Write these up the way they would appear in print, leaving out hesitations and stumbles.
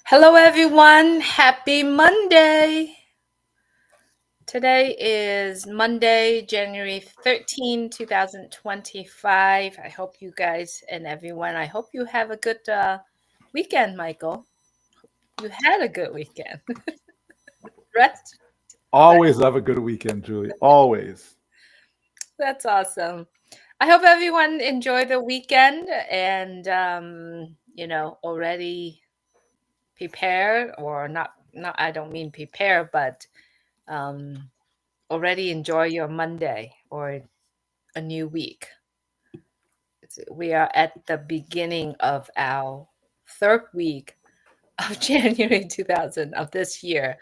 Hello, everyone. Happy Monday. Today is Monday, January 13, 2025. I hope you guys and everyone, I hope you have a good weekend, Michael. You had a good weekend. Rest. Always have a good weekend, Julie. Always. That's awesome. I hope everyone enjoyed the weekend and, already prepared or not, I don't mean prepare, but um, already enjoy your Monday or a new week. We are at the beginning of our third week of January 2000 of this year.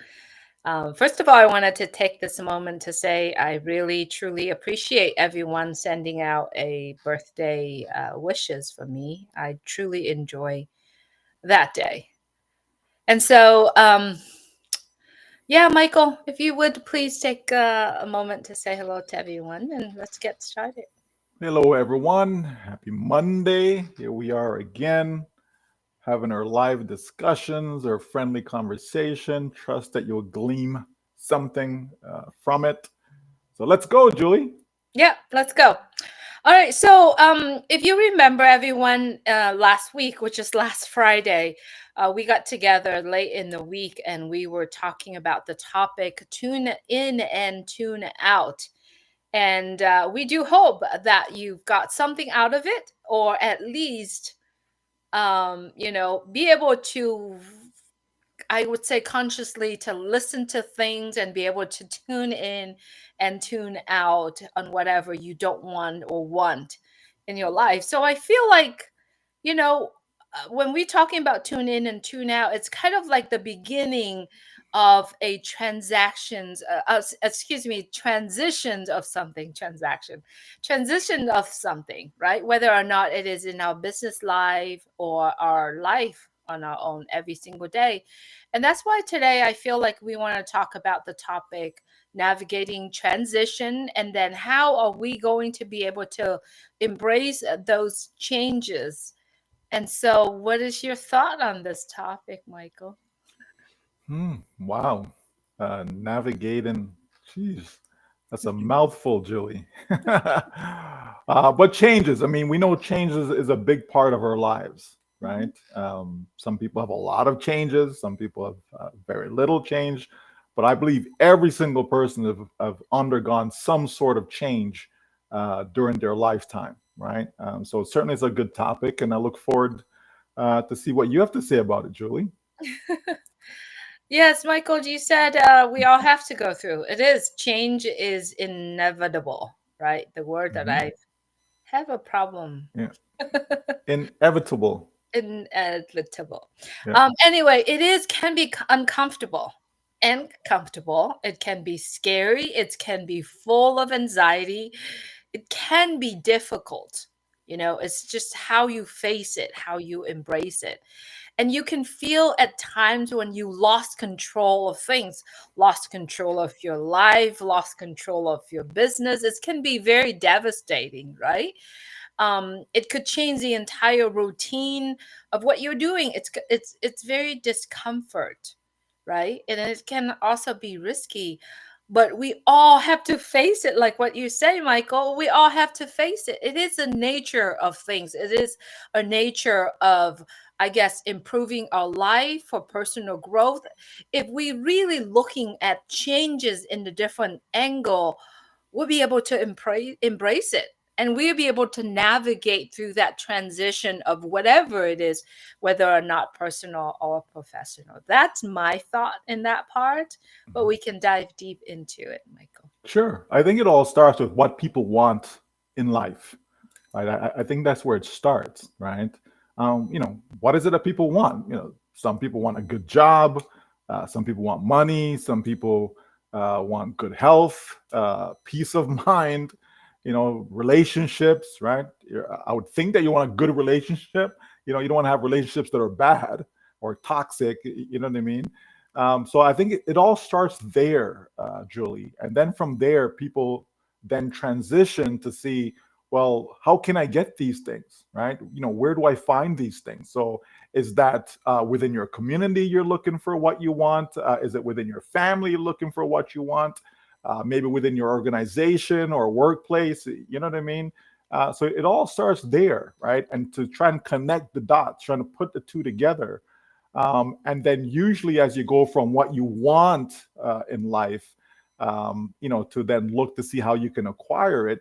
First of all, I wanted to take this moment to say I really truly appreciate everyone sending out a birthday wishes for me. I truly enjoy that day. And so, yeah, Michael, if you would please take a moment to say hello to everyone and let's get started. Hello, everyone. Happy Monday. Here we are again, having our live discussions, our friendly conversation. Trust that you'll glean something from it. So let's go, Julie. Yeah, let's go. All right. So, if you remember, everyone, last week, which is last Friday, we got together late in the week and we were talking about the topic tune in and tune out. And we do hope that you've got something out of it, or at least, be able to, I would say, consciously to listen to things and be able to tune in and tune out on whatever you don't want or want in your life. So I feel like, you know, when we're talking about tune in and tune out, it's kind of like the beginning of a transitions of something, transition of something, right? Whether or not it is in our business life or our life on our own every single day. And that's why today I feel like we want to talk about the topic navigating transition, and then how are we going to be able to embrace those changes. And so, what is your thought on this topic, Michael? Wow. Navigating. Jeez, that's a mouthful, Julie. But changes. I mean, we know changes is a big part of our lives, Mhm. right? Some people have a lot of changes. Some people have very little change. But I believe every single person have undergone some sort of change during their lifetime, right? So certainly it's a good topic, and I look forward to see what you have to say about it, Julie. Yes, Michael, you said we all have to go through. It is change is inevitable, right? The word that Mhm. I have a problem. Yeah. Inevitable. Inevitable. Yeah. Anyway, it is can be uncomfortable and comfortable. It can be scary. It can be full of anxiety. It can be difficult. It's just how you face it, how you embrace it. And you can feel at times when you lost control of things, lost control of your life, lost control of your business. It can be very devastating, right? It could change the entire routine of what you're doing. It's very discomfort, right? And it can also be risky, but we all have to face it, like what you say, Michael. We all have to face it. It is the nature of things. It is a nature of, I guess, improving our life for personal growth. If we really looking at changes in the different angle, we'll be able to embrace it, and we'll be able to navigate through that transition of whatever it is, whether or not personal or professional. That's my thought in that part, but Mhm. we can dive deep into it, Michael. Sure. I think it all starts with what people want in life, right? I think that's where it starts, right? What is it that people want? Some people want a good job. Some people want money. Some people want good health, peace of mind, relationships, right? I would think that you want a good relationship. You don't want to have relationships that are bad or toxic. You know what I mean? So I think it all starts there, Julie. And then from there, people then transition to see well, how can I get these things, right? Where do I find these things? So is that within your community you're looking for what you want? Is it within your family you're looking for what you want? Maybe within your organization or workplace, you know what I mean? So it all starts there, right? And to try and connect the dots, trying to put the two together. And then usually as you go from what you want in life, to then look to see how you can acquire it,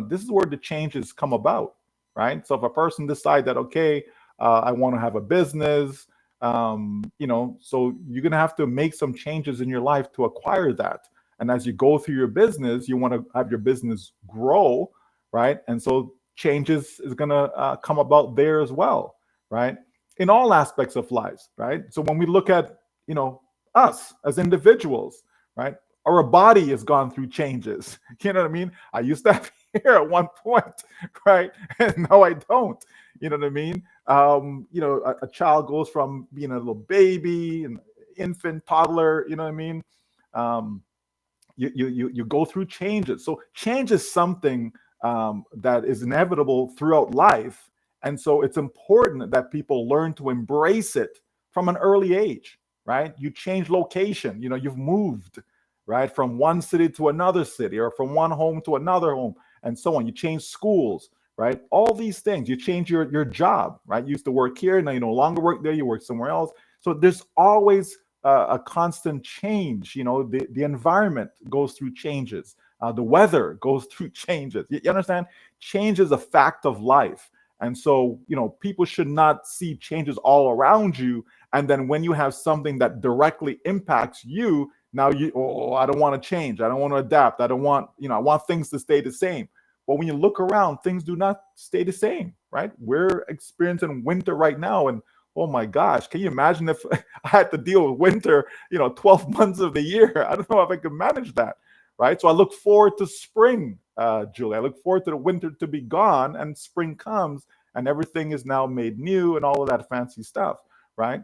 this is where the changes come about, right? So if a person decide that, okay, I want to have a business, so you're going to have to make some changes in your life to acquire that. And as you go through your business, you want to have your business grow, right? And so changes is going to come about there as well, right? In all aspects of life, right? So when we look at, us as individuals, right? Our body has gone through changes. You know what I mean? I used to have hair at one point, right? And now I don't. You know what I mean? A child goes from being a little baby, an infant, toddler. You know what I mean? Um, you go through changes. So change is something that is inevitable throughout life, and so it's important that people learn to embrace it from an early age. Right? You change location. You've moved, right, from one city to another city, or from one home to another home, and so on. You change schools. Right? All these things. You change your job. Right? You used to work here, now you no longer work there. You work somewhere else. So there's always a constant change. The environment goes through changes. The weather goes through changes. You understand? Change is a fact of life. And so, people should not see changes all around you. And then when you have something that directly impacts you, now I don't want to change. I don't want to adapt. I don't want, I want things to stay the same. But when you look around, things do not stay the same, right? We're experiencing winter right now, and oh my gosh, can you imagine if I had to deal with winter, 12 months of the year? I don't know if I could manage that, right? So I look forward to spring, Julie. I look forward to the winter to be gone and spring comes and everything is now made new and all of that fancy stuff, right?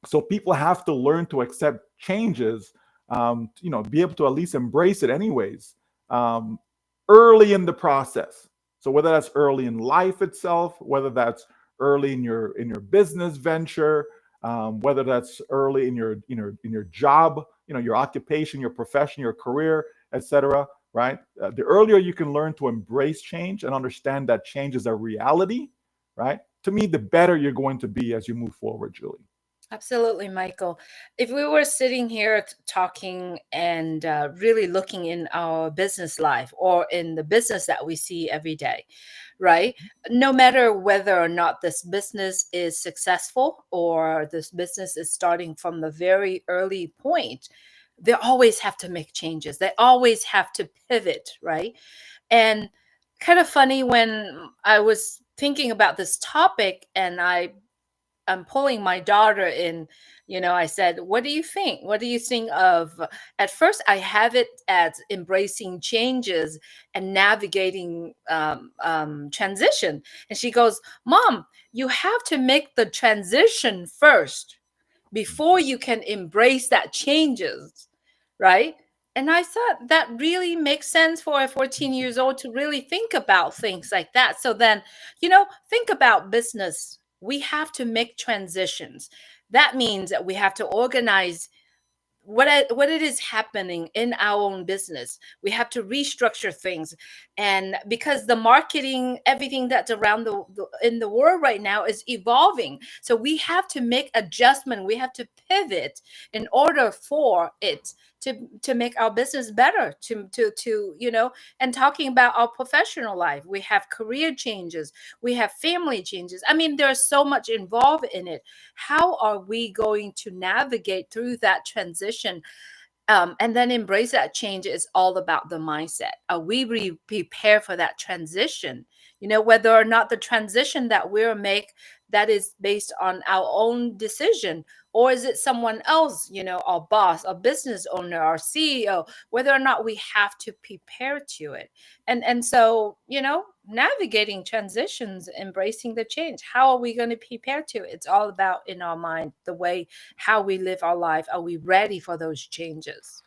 So people have to learn to accept changes, be able to at least embrace it anyways, um, early in the process. So whether that's early in life itself, whether that's early in your business venture, whether that's early in your job, your occupation, your profession, your career, etc. Right? The earlier you can learn to embrace change and understand that change is a reality, right? To me, the better you're going to be as you move forward, Julie. Absolutely, Michael. If we were sitting here talking and really looking in our business life or in the business that we see every day, right? No matter whether or not this business is successful or this business is starting from the very early point, they always have to make changes. They always have to pivot, right? And kind of funny when I was thinking about this topic and I'm pulling my daughter in. I said, "What do you think? What do you think of?" At first, I have it as embracing changes and navigating transition, and she goes, "Mom, you have to make the transition first before you can embrace that changes, right?" And I thought that really makes sense for a 14 years old to really think about things like that. So then, think about business. We have to make transitions. That means that we have to organize what it is happening in our own business. We have to restructure things, and because the marketing, everything that's around in the world right now is evolving, so we have to make adjustment. We have to pivot in order for it to make our business better. And talking about our professional life, we have career changes, we have family changes. I mean, there's so much involved in it. How are we going to navigate through that transition, and then embrace that change? Is all about the mindset. Are we prepared for that transition? Whether or not the transition that we'll make, that is based on our own decision, or is it someone else, our boss, our business owner, our CEO, whether or not we have to prepare to it. And so, navigating transitions, embracing the change. How are we going to prepare to it? It's all about in our mind, the way how we live our life. Are we ready for those changes?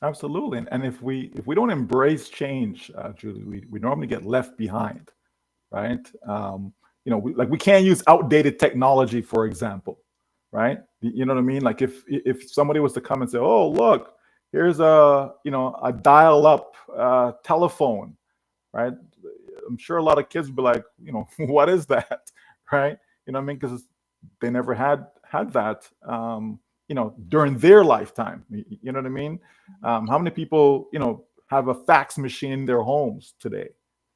Absolutely. And if we don't embrace change, Julie, we normally get left behind, right? We can't use outdated technology, for example, right? You know what I mean? Like if somebody was to come and say, "Oh, look, here's a dial-up telephone," right? I'm sure a lot of kids would be like, what is that, right? You know what I mean? Because they never had that, during their lifetime. You know what I mean? How many people, have a fax machine in their homes today,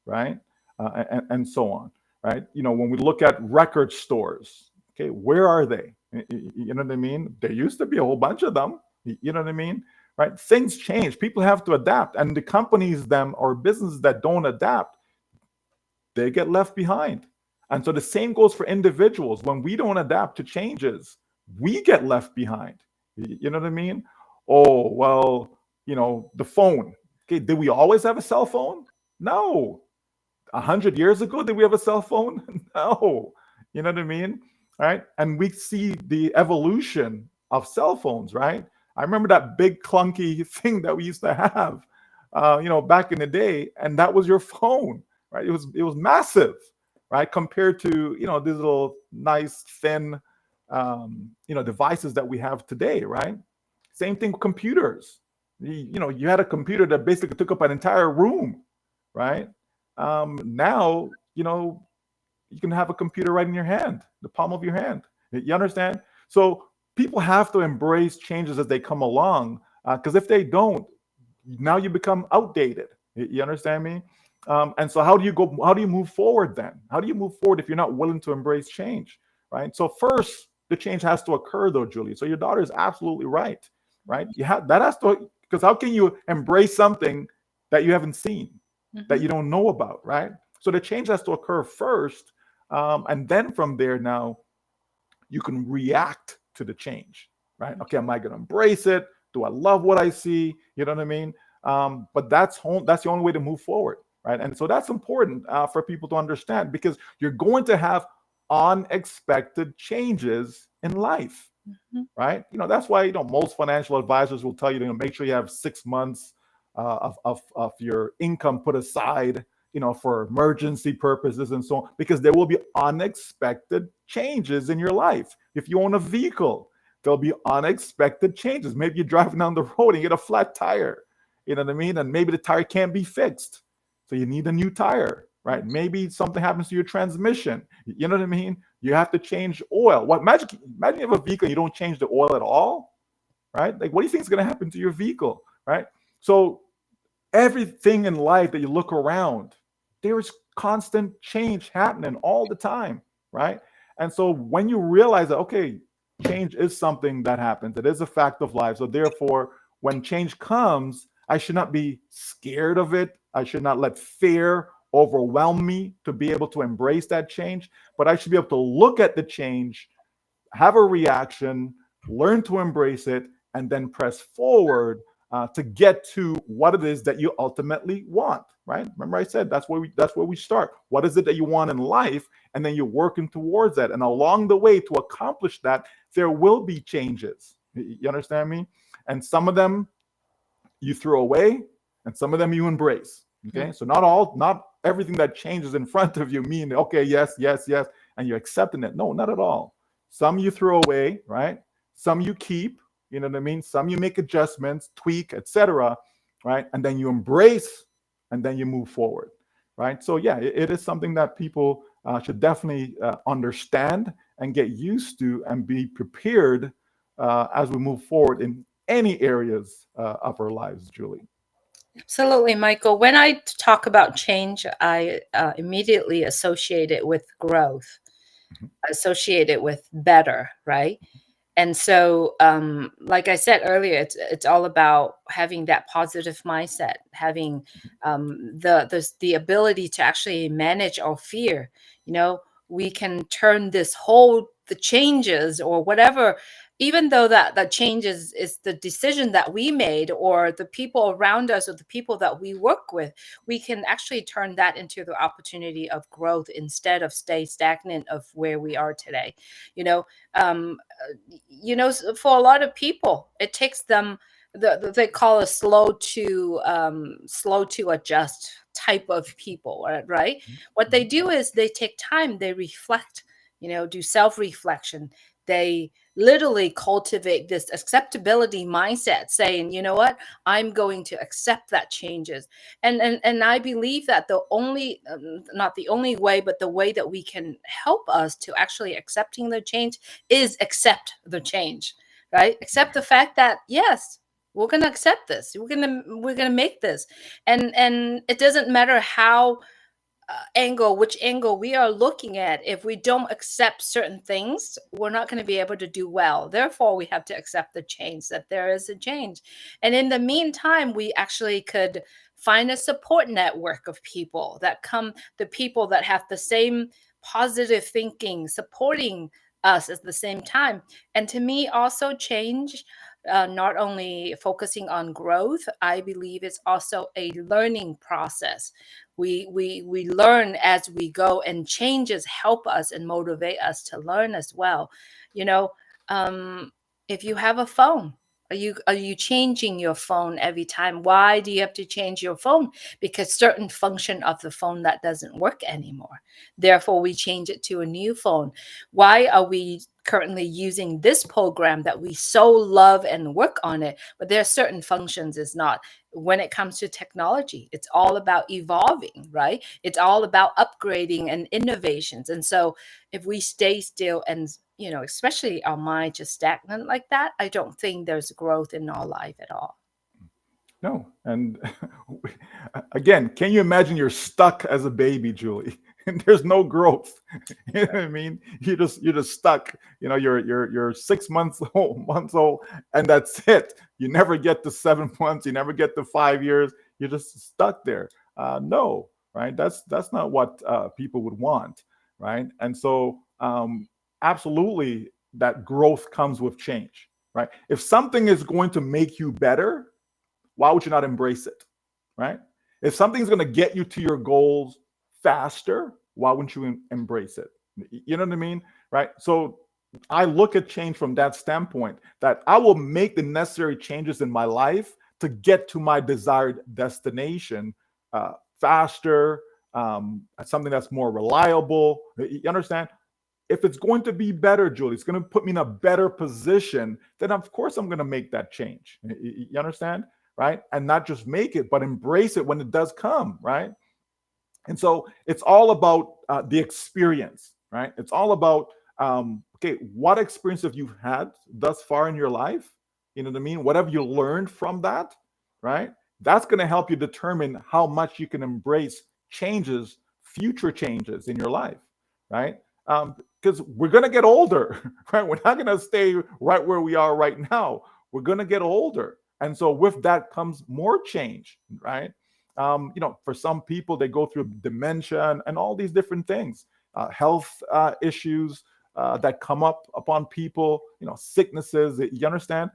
right? And so on, right? When we look at record stores, okay, where are they? You know what I mean? There used to be a whole bunch of them. You know what I mean? Right? Things change. People have to adapt, and the companies, them or businesses that don't adapt, they get left behind. And so the same goes for individuals. When we don't adapt to changes, we get left behind. You know what I mean? Oh, well, the phone. Okay, did we always have a cell phone? No. 100 years ago, did we have a cell phone? No. You know what I mean? Right? And we see the evolution of cell phones, right? I remember that big clunky thing that we used to have, back in the day, and that was your phone, right? It was massive, right? Compared to these little nice thin, devices that we have today, right? Same thing with computers. You had a computer that basically took up an entire room, right? Now, you can have a computer right in your hand, the palm of your hand. You understand? So people have to embrace changes as they come along, because if they don't, now you become outdated. You understand me? And so how do you go? How do you move forward then? How do you move forward if you're not willing to embrace change, right? So first, the change has to occur, though, Julie. So your daughter is absolutely right, right? You have that has to, because how can you embrace something that you haven't seen, that Mhm. you don't know about, right? So the change has to occur first, and then from there, now you can react to the change, right? Okay, am I going to embrace it? Do I love what I see? You know what I mean? But that's home. That's the only way to move forward, right? And so that's important, for people to understand, because you're going to have unexpected changes in life, Mhm. right? That's why most financial advisors will tell you to make sure you have 6 months, of your income put aside, for emergency purposes and so on, because there will be unexpected changes in your life. If you own a vehicle, there'll be unexpected changes. Maybe you're driving down the road and you get a flat tire, you know what I mean? And maybe the tire can't be fixed. So you need a new tire, right? Maybe something happens to your transmission. You know what I mean? You have to change oil. Imagine you have a vehicle and you don't change the oil at all, right? Like, what do you think is going to happen to your vehicle, right? So everything in life that you look around, there is constant change happening all the time, right? And so when you realize that, okay, change is something that happens, it is a fact of life. So therefore, when change comes, I should not be scared of it. I should not let fear overwhelm me to be able to embrace that change, but I should be able to look at the change, have a reaction, learn to embrace it, and then press forward, to get to what it is that you ultimately want. Right? Remember, I said that's where we start. What is it that you want in life, and then you're working towards that. And along the way, to accomplish that, there will be changes. You understand me? And some of them you throw away, and some of them you embrace. Mhm. Okay, so not everything that changes in front of you mean okay, yes, yes, yes, and you're accepting it. No, not at all. Some you throw away, right? Some you keep. You know what I mean? Some you make adjustments, tweak, etc. Right, and then you embrace, and then you move forward. Right. So yeah, it is something that people, should definitely, understand and get used to, and be prepared, as we move forward in any areas, of our lives, Julie. Absolutely, Michael. When I talk about change, I immediately associate it with growth, Mhm. associate it with better, right? And so, like I said earlier, it's all about having that positive mindset, having the ability to actually manage our fear. You know, we can turn this whole the changes or whatever, even though that changes is the decision that we made or the people around us or the people that we work with, we can actually turn that into the opportunity of growth instead of stay stagnant of where we are today. You know, um, for a lot of people, it takes them they call a slow to adjust type of people, right? What they Mhm. do is they take time, they reflect, do self reflection. They literally cultivate this acceptability mindset, saying, you know what, I'm going to accept that changes. And I believe that the only not the only way, but the way that we can help us to actually accepting the change is accept the change, right? Accept the fact that yes, we're going to accept this, we're going to make this. And it doesn't matter how angle, which angle we are looking at. If we don't accept certain things, we're not going to be able to do well. Therefore, we have to accept the change, that there is a change. And in the meantime, we actually could find a support network of people that come, the people that have the same positive thinking, supporting us at the same time. And to me, also change. Not only focusing on growth, I believe it's also a learning process. We learn as we go, and changes help us and motivate us to learn as well. you know um if you have a phone, are you changing your phone every time? Why do you have to change your phone? Because certain function of the phone that doesn't work anymore, therefore we change it to a new phone. Why are we currently using this program that we so love and work on it, but there are certain functions is not? When it comes to technology, it's all about evolving, right? It's all about upgrading and innovations. And so if we stay still and, especially our mind just stagnant like that, I don't think there's growth in our life at all. No, and again, can you imagine you're stuck as a baby, Julie, and there's no growth? You know what I mean? You're just stuck. You're 6 months old, and that's it. You never get to 7 months. You never get to 5 years. You're just stuck there. No, right? That's not what people would want, right? And so, absolutely, that growth comes with change, right? If something is going to make you better, why would you not embrace it? Right? If something's going to get you to your goals faster, why wouldn't you embrace it? You know what I mean? Right? So I look at change from that standpoint, that I will make the necessary changes in my life to get to my desired destination faster, something that's more reliable. You understand? If it's going to be better, Julie, it's going to put me in a better position, then of course I'm going to make that change. You understand? Right? And not just make it, but embrace it when it does come, right? And so it's all about the experience, right? It's all about, okay, what experience have you had thus far in your life? You know what I mean? Whatever you learned from that, right? That's going to help you determine how much you can embrace changes, future changes in your life, right? Because we're going to get older, right? We're not going to stay right where we are right now. We're going to get older. And so with that comes more change, right? For some people, they go through dementia and all these different things, health issues that come up upon people, sicknesses. You understand?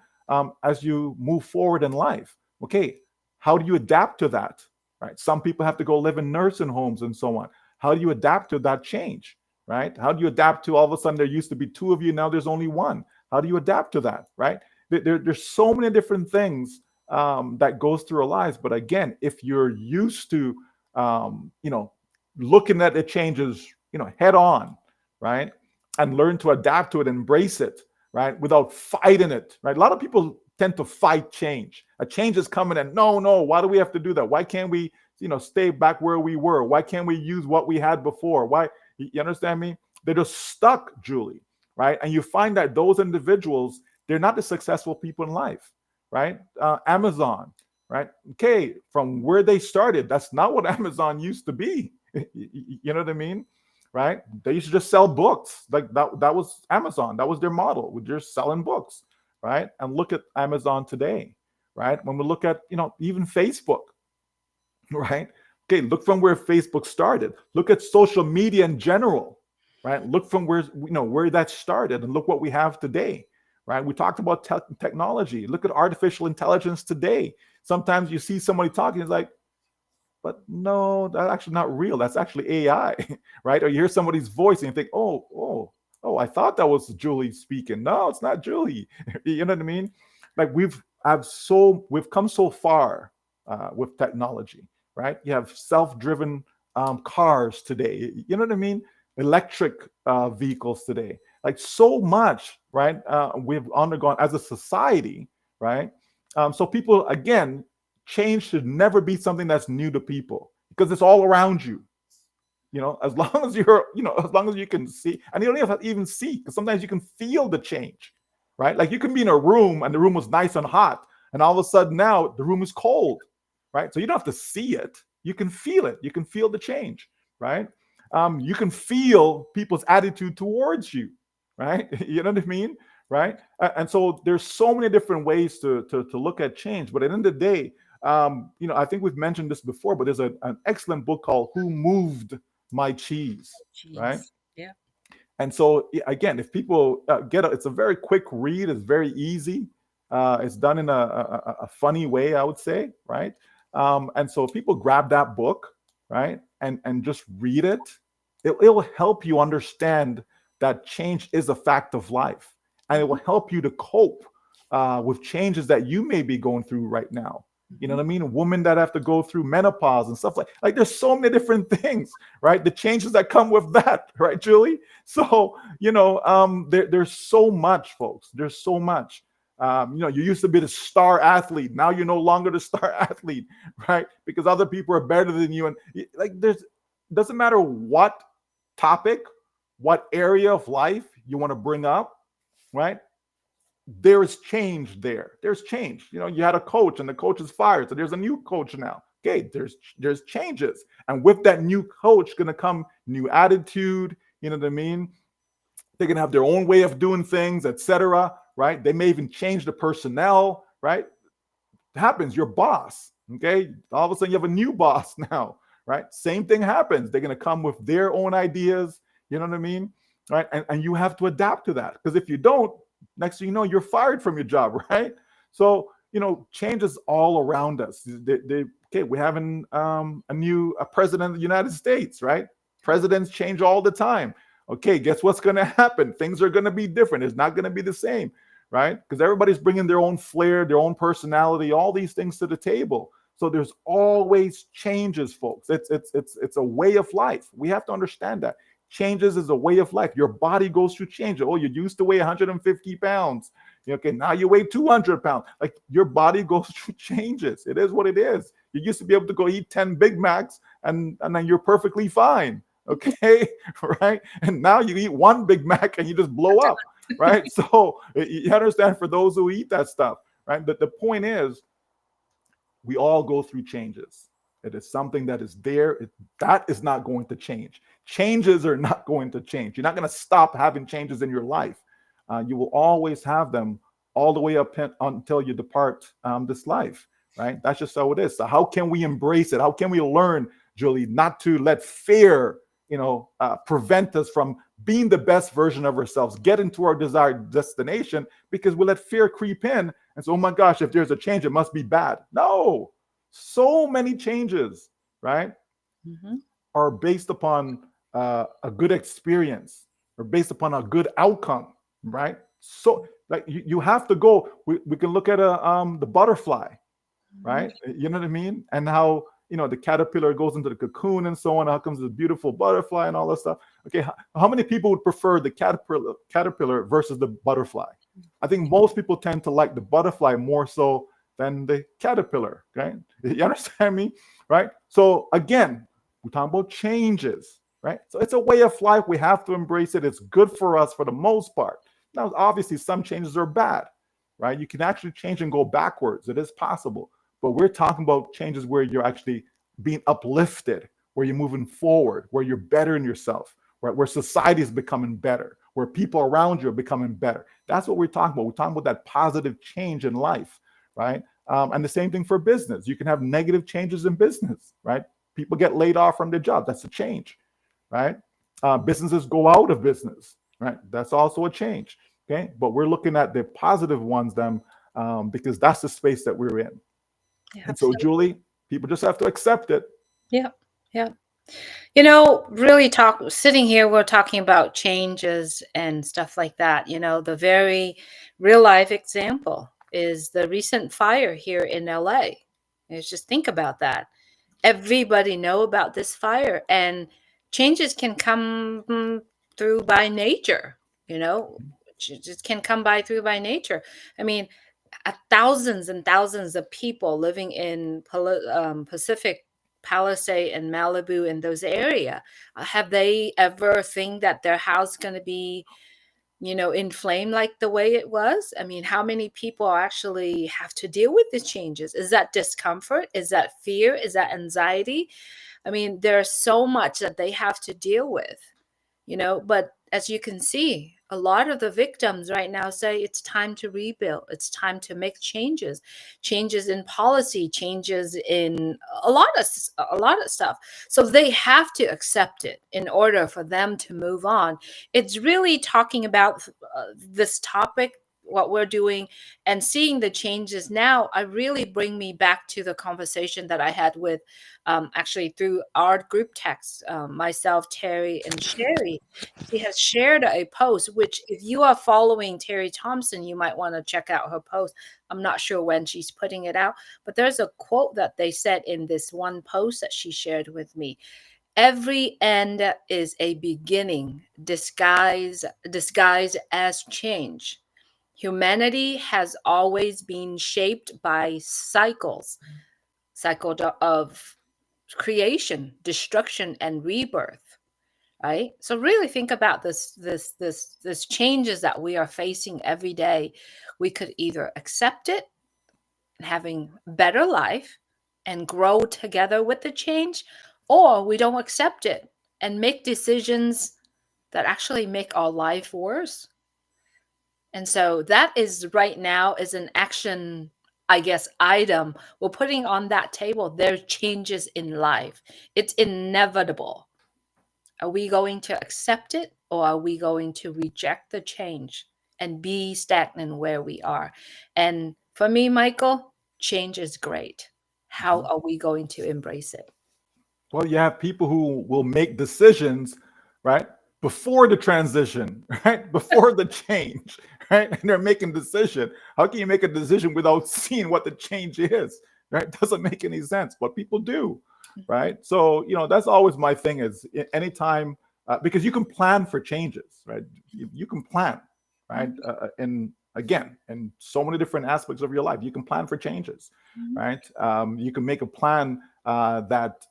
As you move forward in life, okay, how do you adapt to that? Right? Some people have to go live in nursing homes and so on. How do you adapt to that change? Right? How do you adapt to all of a sudden there used to be two of you, now there's only one? How do you adapt to that? Right? There's so many different things that goes through our lives. But again, if you're used to, looking at the changes, head on, right, and learn to adapt to it, embrace it, right, without fighting it, right. A lot of people tend to fight change. A change is coming, and no, why do we have to do that? Why can't we, stay back where we were? Why can't we use what we had before? Why? You understand me? They're just stuck, Julie, right? And you find that those individuals, they're not the successful people in life, right? Amazon, right? Okay, from where they started, that's not what Amazon used to be. You know what I mean? Right? They used to just sell books. Like that was Amazon. That was their model. We're just selling books, right? And look at Amazon today, right? When we look at, even Facebook, right? Okay, look from where Facebook started. Look at social media in general, right? Look from where that started, and look what we have today, right? We talked about technology. Look at artificial intelligence today. Sometimes you see somebody talking, it's like, but no, that's actually not real. That's actually AI, right? Or you hear somebody's voice and you think, oh, I thought that was Julie speaking. No, it's not Julie. You know what I mean? Like we've come so far with technology, right? You have self-driven cars today. You know what I mean? Electric vehicles today. Like so much, right? We've undergone as a society, right? So people, again, change should never be something that's new to people because it's all around you. As long as as long as you can see, and you don't even have to even see, because sometimes you can feel the change, right? Like you can be in a room and the room was nice and hot, and all of a sudden now the room is cold, right? So you don't have to see it, you can feel it, you can feel the change, right? You can feel people's attitude towards you, right? You know what I mean, right? And so there's so many different ways to look at change, but at the end of the day, I think we've mentioned this before, but there's an excellent book called Who Moved My Cheese, right? Jeez. Yeah. And so again, if people it's a very quick read. It's very easy. It's done in a funny way, I would say, right? And so if people grab that book, right, and just read it, it'll help you understand that change is a fact of life, and it will Mhm. help you to cope with changes that you may be going through right now. You know Mhm. what I mean? Women that have to go through menopause and stuff like there's so many different things, right? The changes that come with that, right, Julie? So there's so much, folks. There's so much. You used to be the star athlete. Now you're no longer the star athlete, right? Because other people are better than you, and like there's doesn't matter what topic, what area of life you want to bring up, right? There is change there. There's change. You had a coach and the coach is fired, so there's a new coach now. Okay, there's changes, and with that new coach gonna come new attitude. You know what I mean? They're gonna have their own way of doing things, etc. Right? They may even change the personnel. Right? Happens. Your boss. Okay, all of a sudden you have a new boss now. Right? Same thing happens. They're gonna come with their own ideas. You know what I mean? Right? And you have to adapt to that, because if you don't, next thing you know, you're fired from your job. Right? So change is all around us. Okay, we're having a president of the United States. Right? Presidents change all the time. Okay, guess what's going to happen? Things are going to be different. It's not going to be the same, right? Because everybody's bringing their own flair, their own personality, all these things to the table. So there's always changes, folks. It's a way of life. We have to understand that changes is a way of life. Your body goes through change. Oh, you used to weigh 150 pounds. Okay, now you weigh 200 pounds. Like your body goes through changes. It is what it is. You used to be able to go eat 10 Big Macs and then you're perfectly fine. Okay, right? And now you eat one Big Mac and you just blow up, right? So you understand, for those who eat that stuff, right? But the point is, we all go through changes. It is something that is there. That is not going to change. Changes are not going to change. You're not going to stop having changes in your life. You will always have them all the way up until you depart this life, right? That's just how it is. So how can we embrace it? How can we learn, Julie, not to let fear, prevent us from being the best version of ourselves, get into our desired destination, because we let fear creep in and say, oh my gosh, if there's a change, it must be bad. No, so many changes, right, Mhm. are based upon a good experience or based upon a good outcome, right? So like you have to go. We can look at the butterfly, Mhm. right? You know what I mean? And how the caterpillar goes into the cocoon and so on. How comes the beautiful butterfly and all that stuff? Okay, how many people would prefer the caterpillar versus the butterfly? I think most people tend to like the butterfly more so than the caterpillar. Okay, you understand me, right? So again, we're talking about changes, right? So it's a way of life. We have to embrace it. It's good for us for the most part. Now, obviously, some changes are bad, right? You can actually change and go backwards. It is possible. But we're talking about changes where you're actually being uplifted, where you're moving forward, where you're bettering yourself, right? Where society is becoming better, where people around you are becoming better. That's what we're talking about. We're talking about that positive change in life, right? And the same thing for business. You can have negative changes in business, right? People get laid off from their job. That's a change, right? Businesses go out of business, right? That's also a change. Okay, but we're looking at the positive ones, then, because that's the space that we're in. Yeah, And so, absolutely. Julie, people just have to accept it. Yeah. Yeah. Really sitting here, we're talking about changes and stuff like that. The very real life example is the recent fire here in LA. Just think about that. Everybody know about this fire, and changes can come through by nature, you know, just can come by through by nature. I mean, thousands and thousands of people living in Pacific Palisade and Malibu in those area. Have they ever think that their house going to be, inflamed like the way it was? I mean, how many people actually have to deal with the changes? Is that discomfort? Is that fear? Is that anxiety? I mean, there's so much that they have to deal with, but as you can see, a lot of the victims right now say it's time to rebuild, it's time to make changes in policy, changes in a lot of stuff. So they have to accept it in order for them to move on. It's really talking about this topic, what we're doing, and seeing the changes now. I really bring me back to the conversation that I had with, actually through our group text, myself, Terry, and Sherry. She has shared a post, which if you are following Terry Thompson, you might want to check out her post. I'm not sure when she's putting it out, but there's a quote that they said in this one post that she shared with me. Every end is a beginning disguised as change. Humanity has always been shaped by cycle of creation, destruction, and rebirth. Right. So really think about this changes that we are facing every day. We could either accept it and having better life and grow together with the change, or we don't accept it and make decisions that actually make our life worse. And so that is right now is an action, I guess, item we're putting on that table. There changes in life. It's inevitable. Are we going to accept it, or are we going to reject the change and be stagnant where we are? And for me, Michael, change is great. How Mhm. are we going to embrace it? Well, you have people who will make decisions, right, before the transition, right, before the change, right, and they're making a decision. How can you make a decision without seeing what the change is, right? Doesn't make any sense, but people do, Mhm, right? So that's always my thing is anytime because you can plan for changes, right? You can plan, right, mhm, and again, in so many different aspects of your life, you can plan for changes, mhm, right? You can make a plan that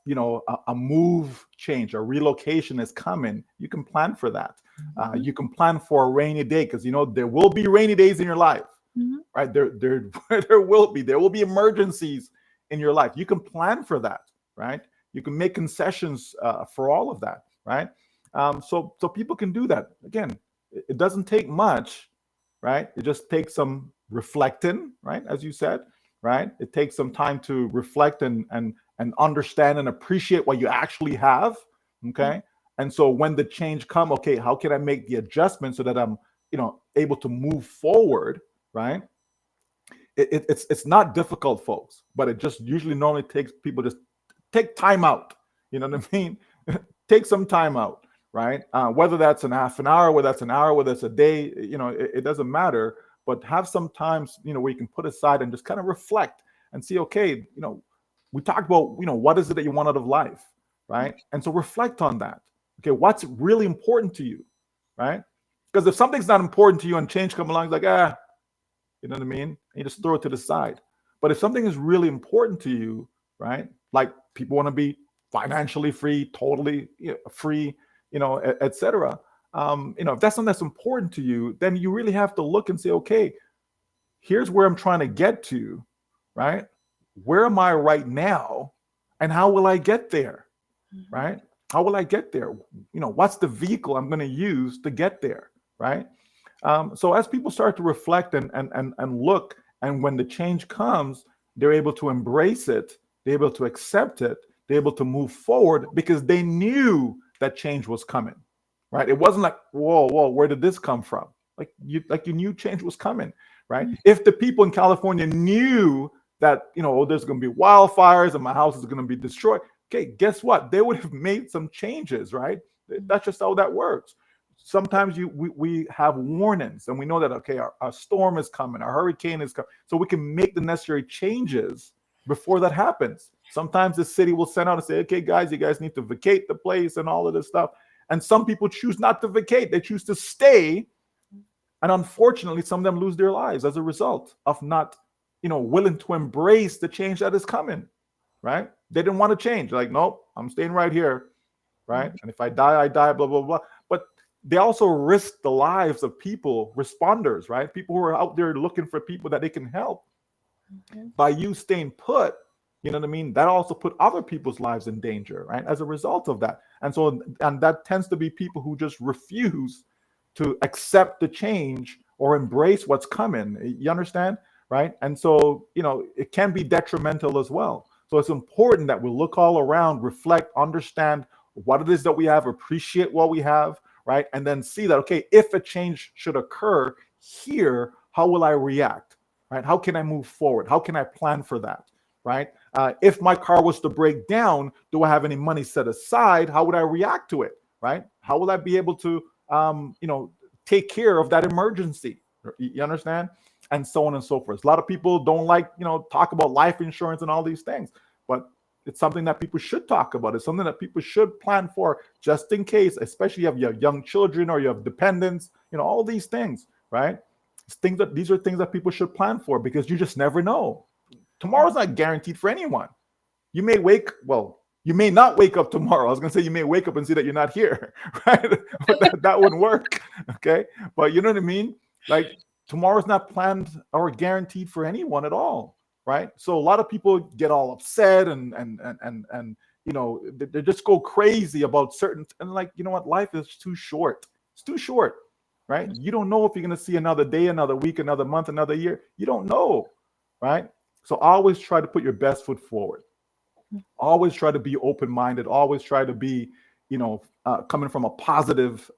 a move change, a relocation is coming. You can plan for that. mhm, You can plan for a rainy day because there will be rainy days in your life, mhm, right? There there will be emergencies in your life. You can plan for that, right? You can make concessions for all of that, right? So people can do that. Again, it doesn't take much, right? It just takes some reflecting, right? As you said, right? It takes some time to reflect and understand and appreciate what you actually have. mhm, Okay. And so when the change come, okay, how can I make the adjustment so that I'm, able to move forward, right? It's not difficult, folks, but it just usually normally takes people just take time out. You know what I mean? Take some time out, right? Whether that's an half an hour, whether that's an hour, whether it's a day, it doesn't matter. But have some times, where you can put aside and just kind of reflect and see, okay, we talked about, what is it that you want out of life, right? And so reflect on that. Okay, what's really important to you, right? Because if something's not important to you and change come along, it's like, you know what I mean? And you just throw it to the side. But if something is really important to you, right? Like people want to be financially free, totally free, etc. If that's something that's important to you, then you really have to look and say, okay, here's where I'm trying to get to, right? Where am I right now? And how will I get there? mhm, Right? How will I get there? What's the vehicle I'm going to use to get there? Right? So as people start to reflect and look, and when the change comes, they're able to embrace it, they're able to accept it, they're able to move forward because they knew that change was coming. Right? It wasn't like, whoa, where did this come from? Like you knew change was coming, right? mhm, If the people in California knew that, there's going to be wildfires and my house is going to be destroyed, okay, guess what? They would have made some changes, right? mhm, That's just how that works. sometimes we have warnings and we know that, okay, our storm is coming, our hurricane is coming, so we can make the necessary changes before that happens. Sometimes the city will send out and say, okay, guys, you guys need to vacate the place and all of this stuff. And some people choose not to vacate, they choose to stay. And unfortunately, some of them lose their lives as a result of not, willing to embrace the change that is coming, right? They didn't want to change. Like, nope, I'm staying right here, right? And if I die, I die, blah, blah, blah. But they also risk the lives of people, responders, right? People who are out there looking for people that they can help. By you staying put, you know what I mean? That also put other people's lives in danger, right? As a result of that. And that tends to be people who just refuse to accept the change or embrace what's coming. You understand? Right? And so, it can be detrimental as well. So it's important that we look all around, reflect, understand what it is that we have, appreciate what we have, right? And then see that, okay, if a change should occur here, how will I react, right? How can I move forward? How can I plan for that, right? If my car was to break down, do I have any money set aside? How would I react to it, right? How will I be able to, take care of that emergency? You understand? And so on and so forth. A lot of people don't like, talk about life insurance and all these things, but it's something that people should talk about. It's something that people should plan for just in case, especially if you have young children or you have dependents, all these things, right? These are things that people should plan for because you just never know. Tomorrow's not guaranteed for anyone. You may not wake up tomorrow. I was going to say you may wake up and see that you're not here, right? But that wouldn't work, okay? But you know what I mean? Like, tomorrow's not planned or guaranteed for anyone at all, right? So a lot of people get all upset and they just go crazy about certain, and like, you know what? Life is too short. It's too short, right? You don't know if you're going to see another day, another week, another month, another year. You don't know, right? So always try to put your best foot forward. Always try to be open-minded. Always try to be, coming from a positive,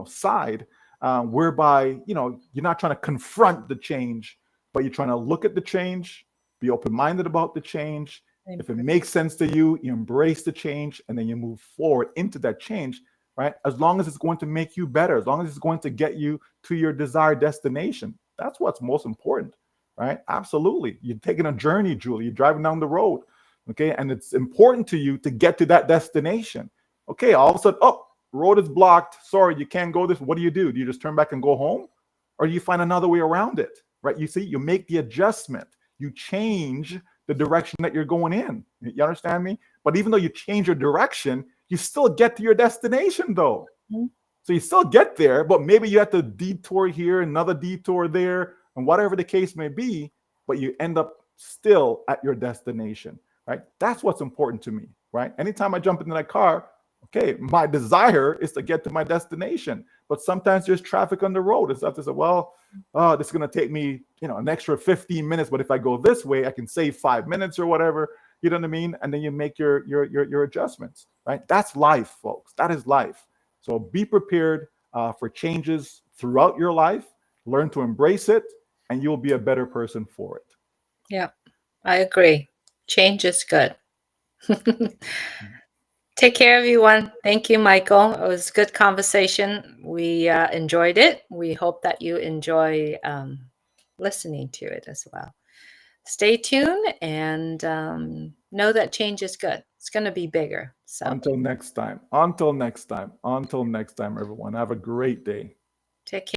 side, whereby, you're not trying to confront the change, but you're trying to look at the change, be open-minded about the change. If it makes sense to you, you embrace the change, and then you move forward into that change, right? As long as it's going to make you better, as long as it's going to get you to your desired destination. That's what's most important, right? Absolutely. You're taking a journey, Julie. You're driving down the road, okay? And it's important to you to get to that destination. Okay, all of a sudden, oh, road is blocked. Sorry, you can't go this. What do? Do you just turn back and go home? Or do you find another way around it, right? You see, you make the adjustment. You change the direction that you're going in. You understand me? But even though you change your direction, you still get to your destination though. Mm-hmm. So you still get there, but maybe you have to detour here, another detour there, and whatever the case may be, but you end up still at your destination, right? That's what's important to me, right? Anytime I jump into that car, okay, my desire is to get to my destination, but sometimes there's traffic on the road and stuff. To say, well, this is going to take me, an extra 15 minutes, but if I go this way, I can save 5 minutes or whatever. You know what I mean? And then you make your adjustments, right? That's life, folks. That is life. So be prepared for changes throughout your life. Learn to embrace it, and you'll be a better person for it. Yeah, I agree. Change is good. Take care, everyone. Thank you, Michael. It was a good conversation. We enjoyed it. We hope that you enjoy listening to it as well. Stay tuned and know that change is good. It's going to be bigger. So until next time, everyone. Have a great day. Take care.